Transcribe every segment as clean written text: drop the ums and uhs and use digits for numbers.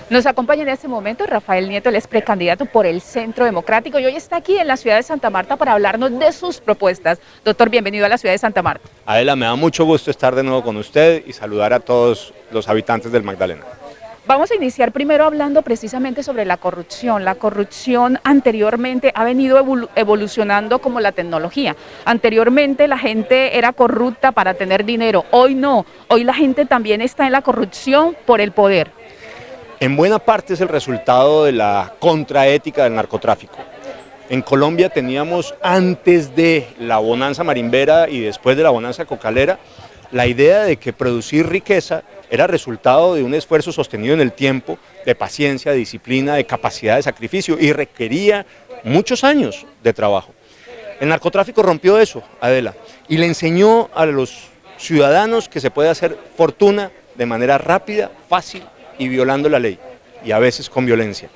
Nos acompaña en este momento Rafael Nieto, él es precandidato por el Centro Democrático y hoy está aquí en la ciudad de Santa Marta para hablarnos de sus propuestas. Doctor, bienvenido a la ciudad de Santa Marta. Adela, me da mucho gusto estar de nuevo con usted y saludar a todos los habitantes del Magdalena. Vamos a iniciar primero hablando precisamente sobre la corrupción. La corrupción anteriormente ha venido evolucionando como la tecnología. Anteriormente la gente era corrupta para tener dinero, hoy no. Hoy la gente también está en la corrupción por el poder. En buena parte es el resultado de la contraética del narcotráfico. En Colombia teníamos, antes de la bonanza marimbera y después de la bonanza cocalera, la idea de que producir riqueza era resultado de un esfuerzo sostenido en el tiempo, de paciencia, de disciplina, de capacidad de sacrificio y requería muchos años de trabajo. El narcotráfico rompió eso, Adela, y le enseñó a los ciudadanos que se puede hacer fortuna de manera rápida, fácil y violando la ley, y a veces con violencia.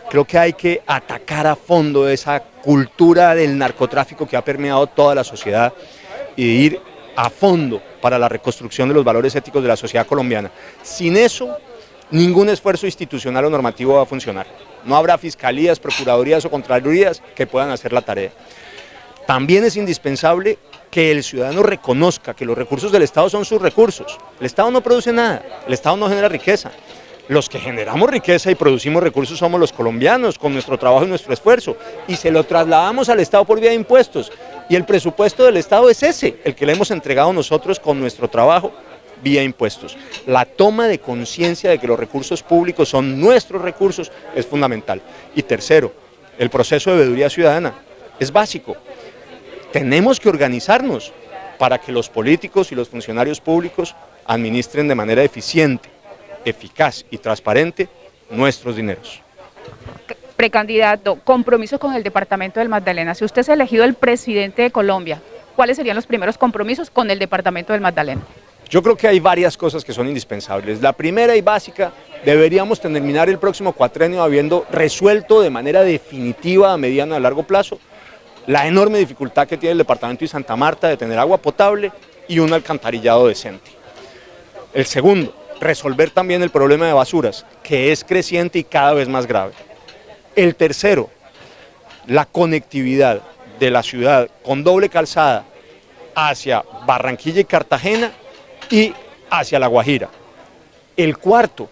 Creo que hay que atacar a fondo esa cultura del narcotráfico que ha permeado toda la sociedad y ir a fondo para la reconstrucción de los valores éticos de la sociedad colombiana. Sin eso, ningún esfuerzo institucional o normativo va a funcionar. No habrá fiscalías, procuradurías o contralorías que puedan hacer la tarea. También es indispensable que el ciudadano reconozca que los recursos del Estado son sus recursos. El Estado no produce nada, el Estado no genera riqueza. Los que generamos riqueza y producimos recursos somos los colombianos, con nuestro trabajo y nuestro esfuerzo, y se lo trasladamos al Estado por vía de impuestos. Y el presupuesto del Estado es ese, el que le hemos entregado nosotros con nuestro trabajo vía impuestos. La toma de conciencia de que los recursos públicos son nuestros recursos es fundamental. Y tercero, el proceso de veeduría ciudadana es básico. Tenemos que organizarnos para que los políticos y los funcionarios públicos administren de manera eficiente, eficaz y transparente nuestros dineros. Precandidato, compromisos con el departamento del Magdalena. Si usted es elegido el presidente de Colombia, ¿cuáles serían los primeros compromisos con el departamento del Magdalena? Yo creo que hay varias cosas que son indispensables. La primera y básica, deberíamos terminar el próximo cuatrenio habiendo resuelto de manera definitiva a mediano y a largo plazo la enorme dificultad que tiene el departamento de Santa Marta de tener agua potable y un alcantarillado decente. El segundo, resolver también el problema de basuras, que es creciente y cada vez más grave. El tercero, la conectividad de la ciudad con doble calzada hacia Barranquilla y Cartagena y hacia La Guajira. El cuarto,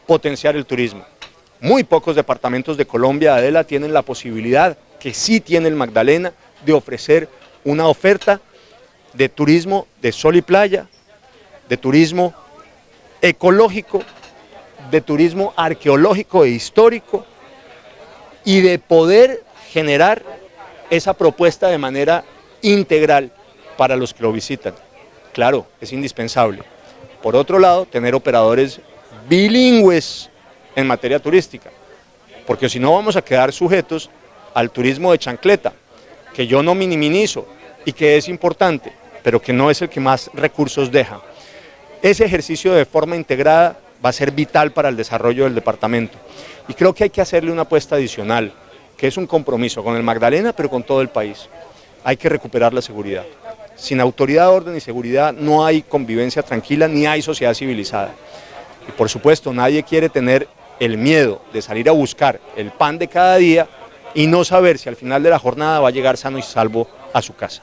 potenciar el turismo. Muy pocos departamentos de Colombia, Adela, tienen la posibilidad, que sí tiene el Magdalena, de ofrecer una oferta de turismo de sol y playa, de turismo ecológico, de turismo arqueológico e histórico y de poder generar esa propuesta de manera integral para los que lo visitan. Claro, es indispensable. Por otro lado, tener operadores bilingües en materia turística, porque si no vamos a quedar sujetos al turismo de chancleta, que yo no minimizo y que es importante, pero que no es el que más recursos deja. Ese ejercicio de forma integrada va a ser vital para el desarrollo del departamento. Y creo que hay que hacerle una apuesta adicional, que es un compromiso con el Magdalena, pero con todo el país. Hay que recuperar la seguridad. Sin autoridad, orden y seguridad no hay convivencia tranquila ni hay sociedad civilizada. Y por supuesto, nadie quiere tener el miedo de salir a buscar el pan de cada día y no saber si al final de la jornada va a llegar sano y salvo a su casa.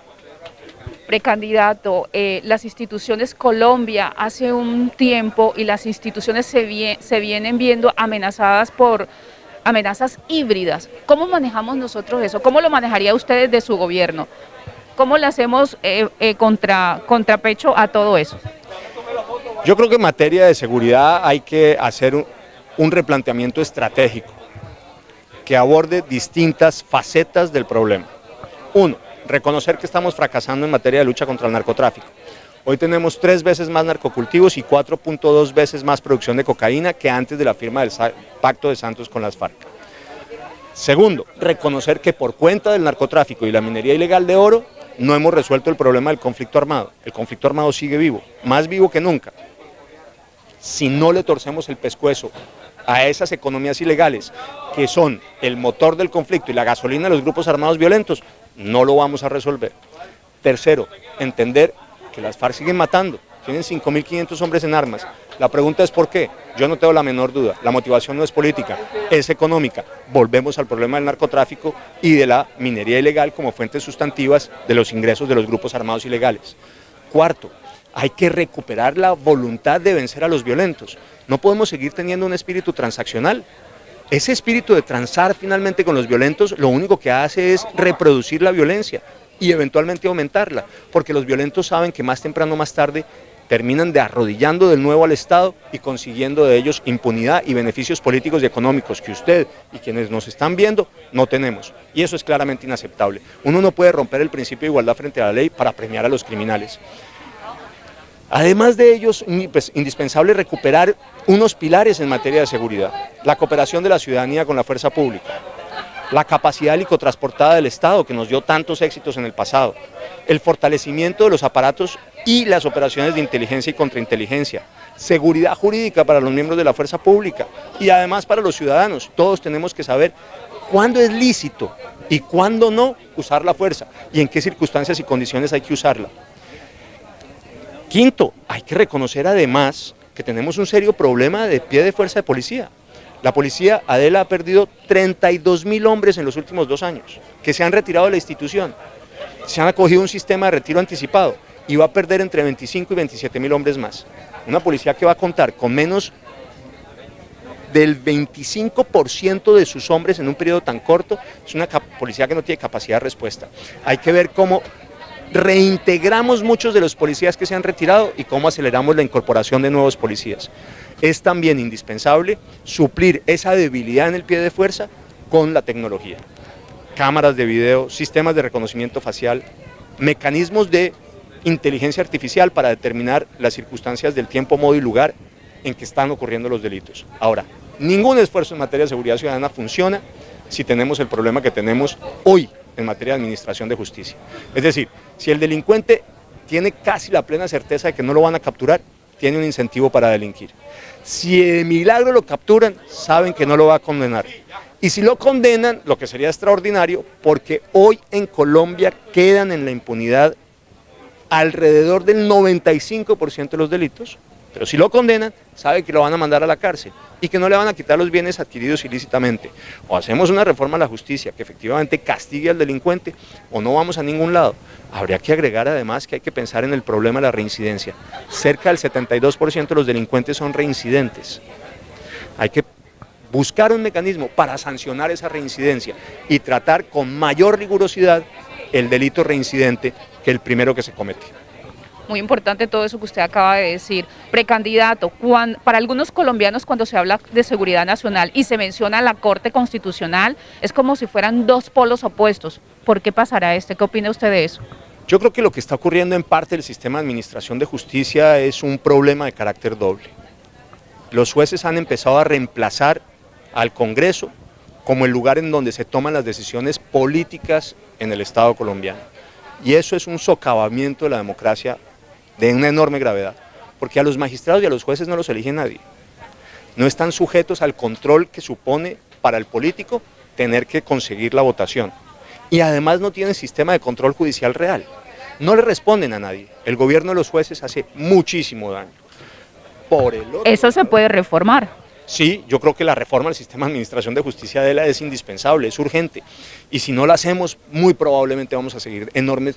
Precandidato, las instituciones Colombia hace un tiempo y las instituciones se vienen viendo amenazadas por amenazas híbridas. ¿Cómo manejamos nosotros eso? ¿Cómo lo manejaría usted desde su gobierno? ¿Cómo le hacemos contrapecho a todo eso? Yo creo que en materia de seguridad hay que hacer un replanteamiento estratégico que aborde distintas facetas del problema. Uno, reconocer que estamos fracasando en materia de lucha contra el narcotráfico. Hoy tenemos 3 veces más narcocultivos y 4.2 veces más producción de cocaína que antes de la firma del Pacto de Santos con las FARC. Segundo, reconocer que por cuenta del narcotráfico y la minería ilegal de oro no hemos resuelto el problema del conflicto armado. El conflicto armado sigue vivo, más vivo que nunca. Si no le torcemos el pescuezo a esas economías ilegales que son el motor del conflicto y la gasolina de los grupos armados violentos, no lo vamos a resolver. Tercero, entender que las FARC siguen matando, tienen 5.500 hombres en armas. La pregunta es ¿por qué? Yo no tengo la menor duda. La motivación no es política, es económica. Volvemos al problema del narcotráfico y de la minería ilegal como fuentes sustantivas de los ingresos de los grupos armados ilegales. Cuarto, hay que recuperar la voluntad de vencer a los violentos. No podemos seguir teniendo un espíritu transaccional. Ese espíritu de transar finalmente con los violentos lo único que hace es reproducir la violencia y eventualmente aumentarla, porque los violentos saben que más temprano o más tarde terminan de arrodillando de nuevo al Estado y consiguiendo de ellos impunidad y beneficios políticos y económicos que usted y quienes nos están viendo no tenemos. Y eso es claramente inaceptable. Uno no puede romper el principio de igualdad frente a la ley para premiar a los criminales. Además de ellos, pues, indispensable recuperar unos pilares en materia de seguridad: la cooperación de la ciudadanía con la fuerza pública, la capacidad helicotransportada del Estado, que nos dio tantos éxitos en el pasado, el fortalecimiento de los aparatos y las operaciones de inteligencia y contrainteligencia, seguridad jurídica para los miembros de la fuerza pública y además para los ciudadanos. Todos tenemos que saber cuándo es lícito y cuándo no usar la fuerza y en qué circunstancias y condiciones hay que usarla. Quinto, hay que reconocer además que tenemos un serio problema de pie de fuerza de policía. La policía, Adela, ha perdido 32.000 hombres en los últimos 2 años, que se han retirado de la institución. Se han acogido un sistema de retiro anticipado y va a perder entre 25 y 27.000 hombres más. Una policía que va a contar con menos del 25% de sus hombres en un periodo tan corto, es una policía que no tiene capacidad de respuesta. Hay que ver cómo reintegramos muchos de los policías que se han retirado y cómo aceleramos la incorporación de nuevos policías. Es también indispensable suplir esa debilidad en el pie de fuerza con la tecnología. Cámaras de video, sistemas de reconocimiento facial, mecanismos de inteligencia artificial para determinar las circunstancias del tiempo, modo y lugar en que están ocurriendo los delitos. Ahora, ningún esfuerzo en materia de seguridad ciudadana funciona si tenemos el problema que tenemos hoy en materia de administración de justicia. Es decir, si el delincuente tiene casi la plena certeza de que no lo van a capturar, tiene un incentivo para delinquir. Si de milagro lo capturan, saben que no lo va a condenar. Y si lo condenan, lo que sería extraordinario, porque hoy en Colombia quedan en la impunidad alrededor del 95% de los delitos, pero si lo condenan, saben que lo van a mandar a la cárcel y que no le van a quitar los bienes adquiridos ilícitamente. O hacemos una reforma a la justicia que efectivamente castigue al delincuente o no vamos a ningún lado. Habría que agregar además que hay que pensar en el problema de la reincidencia. Cerca del 72% de los delincuentes son reincidentes. Hay que buscar un mecanismo para sancionar esa reincidencia y tratar con mayor rigurosidad el delito reincidente que el primero que se comete. Muy importante todo eso que usted acaba de decir. Precandidato, para algunos colombianos cuando se habla de seguridad nacional y se menciona la Corte Constitucional, es como si fueran dos polos opuestos. ¿Por qué pasará este? ¿Qué opina usted de eso? Yo creo que lo que está ocurriendo en parte del sistema de administración de justicia es un problema de carácter doble. Los jueces han empezado a reemplazar al Congreso como el lugar en donde se toman las decisiones políticas en el Estado colombiano. Y eso es un socavamiento de la democracia de una enorme gravedad, porque a los magistrados y a los jueces no los elige nadie. No están sujetos al control que supone para el político tener que conseguir la votación. Y además no tienen sistema de control judicial real. No le responden a nadie. El gobierno de los jueces hace muchísimo daño. Eso se puede reformar. Sí, yo creo que la reforma del sistema de administración de justicia de es indispensable, es urgente. Y si no la hacemos, muy probablemente vamos a seguir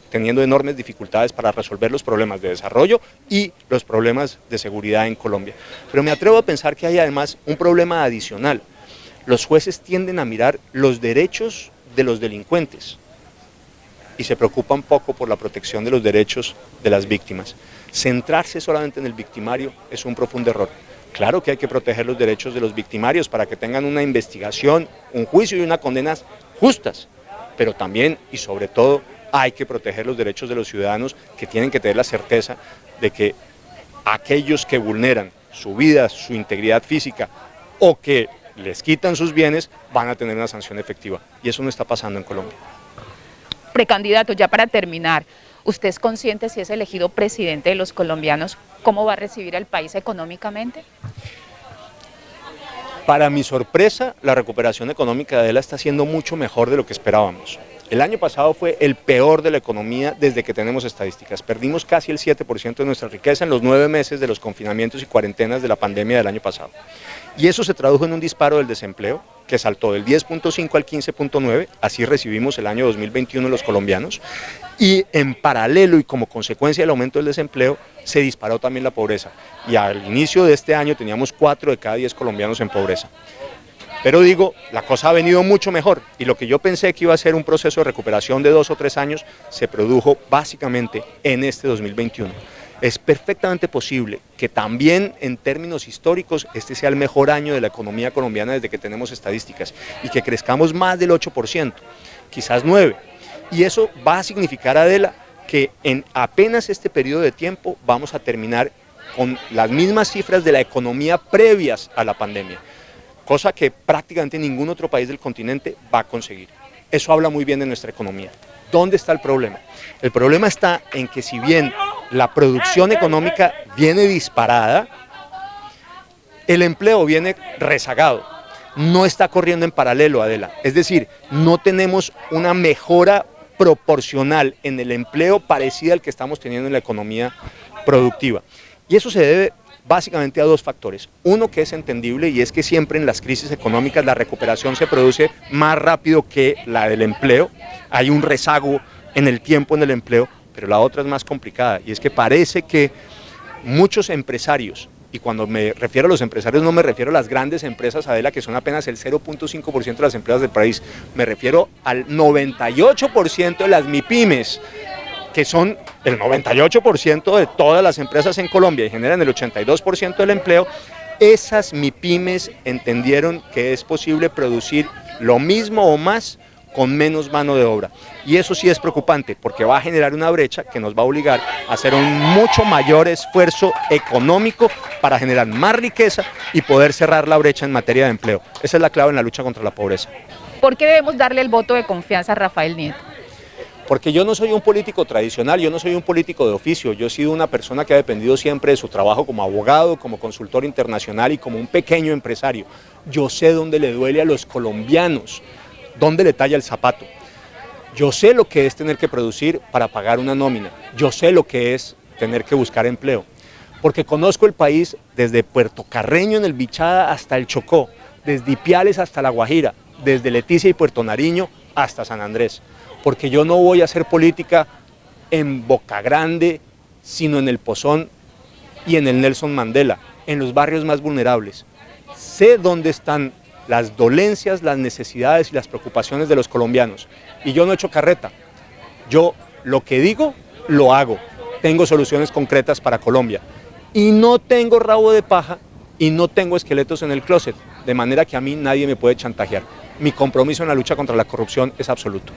teniendo enormes dificultades para resolver los problemas de desarrollo y los problemas de seguridad en Colombia. Pero me atrevo a pensar que hay además un problema adicional. Los jueces tienden a mirar los derechos de los delincuentes y se preocupan poco por la protección de los derechos de las víctimas. Centrarse solamente en el victimario es un profundo error. Claro que hay que proteger los derechos de los victimarios para que tengan una investigación, un juicio y unas condenas justas, pero también y sobre todo hay que proteger los derechos de los ciudadanos que tienen que tener la certeza de que aquellos que vulneran su vida, su integridad física o que les quitan sus bienes van a tener una sanción efectiva y eso no está pasando en Colombia. Precandidato, ya para terminar, ¿usted es consciente si es elegido presidente de los colombianos, cómo va a recibir al país económicamente? Para mi sorpresa, la recuperación económica de Adela está siendo mucho mejor de lo que esperábamos. El año pasado fue el peor de la economía desde que tenemos estadísticas. Perdimos casi el 7% de nuestra riqueza en los 9 meses de los confinamientos y cuarentenas de la pandemia del año pasado. Y eso se tradujo en un disparo del desempleo que saltó del 10.5 al 15.9, así recibimos el año 2021 los colombianos, y en paralelo y como consecuencia del aumento del desempleo se disparó también la pobreza. Y al inicio de este año teníamos 4 de cada 10 colombianos en pobreza. Pero digo, la cosa ha venido mucho mejor y lo que yo pensé que iba a ser un proceso de recuperación de 2 o 3 años se produjo básicamente en este 2021. Es perfectamente posible que también en términos históricos este sea el mejor año de la economía colombiana desde que tenemos estadísticas y que crezcamos más del 8%, quizás 9%. Y eso va a significar, Adela, que en apenas este periodo de tiempo vamos a terminar con las mismas cifras de la economía previas a la pandemia, cosa que prácticamente ningún otro país del continente va a conseguir. Eso habla muy bien de nuestra economía. ¿Dónde está el problema? El problema está en que si bien la producción económica viene disparada, el empleo viene rezagado, no está corriendo en paralelo, Adela. Es decir, no tenemos una mejora proporcional en el empleo parecida al que estamos teniendo en la economía productiva. Y eso se debe básicamente a 2 factores. Uno que es entendible y es que siempre en las crisis económicas la recuperación se produce más rápido que la del empleo. Hay un rezago en el tiempo en el empleo, pero la otra es más complicada y es que parece que muchos empresarios, y cuando me refiero a los empresarios no me refiero a las grandes empresas, Adela, que son apenas el 0.5% de las empresas del país, me refiero al 98% de las MIPYMES, que son el 98% de todas las empresas en Colombia y generan el 82% del empleo. Esas MIPYMES entendieron que es posible producir lo mismo o más con menos mano de obra. Y eso sí es preocupante porque va a generar una brecha que nos va a obligar a hacer un mucho mayor esfuerzo económico para generar más riqueza y poder cerrar la brecha en materia de empleo. Esa es la clave en la lucha contra la pobreza. ¿Por qué debemos darle el voto de confianza a Rafael Nieto? Porque yo no soy un político tradicional, yo no soy un político de oficio, yo he sido una persona que ha dependido siempre de su trabajo como abogado, como consultor internacional y como un pequeño empresario. Yo sé dónde le duele a los colombianos, dónde le talla el zapato. Yo sé lo que es tener que producir para pagar una nómina, yo sé lo que es tener que buscar empleo, porque conozco el país desde Puerto Carreño en el Bichada hasta el Chocó, desde Ipiales hasta La Guajira, desde Leticia y Puerto Nariño hasta San Andrés. Porque yo no voy a hacer política en Boca Grande, sino en el Pozón y en el Nelson Mandela, en los barrios más vulnerables. Sé dónde están las dolencias, las necesidades y las preocupaciones de los colombianos. Y yo no echo carreta. Yo lo que digo, lo hago. Tengo soluciones concretas para Colombia. Y no tengo rabo de paja y no tengo esqueletos en el closet, de manera que a mí nadie me puede chantajear. Mi compromiso en la lucha contra la corrupción es absoluto.